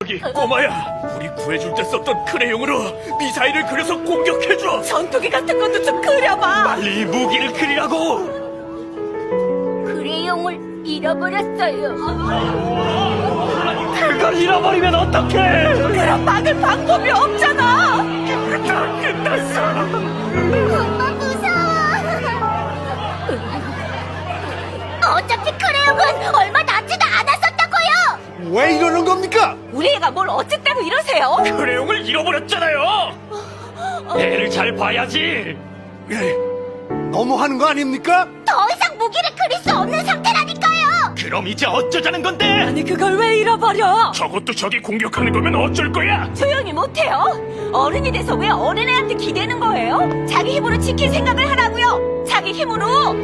여기 꼬마야, 우리 구해줄 때 썼던 크레용으로 미사일을 그려서 공격해줘. 전투기 같은 것도 좀 그려봐. 빨리 무기를 그리라고. 크레용을 잃어버렸어요. 그걸 잃어버리면 어떡해? 그럼 막을 방법이 없잖아. 다 끝났어. 엄마 무서워. 어차피 크레용은 얼마 남지도 않았었다고요. 왜 이러는 겁니까? 우리 애가 뭘 어쨌다고 이러세요? 크레용을 잃어버렸잖아요. 애를 잘 봐야지. 너무하는 거 아닙니까? 더 이상 무기를 그릴 수 없는 상태라니까요. 그럼 이제 어쩌자는 건데? 아니 그걸 왜 잃어버려? 저것도 적이 공격하는 거면 어쩔 거야? 조용히 못해요? 어른이 돼서 왜 어린애한테 기대는 거예요? 자기 힘으로 지킬 생각을 하라고요. 자기 힘으로.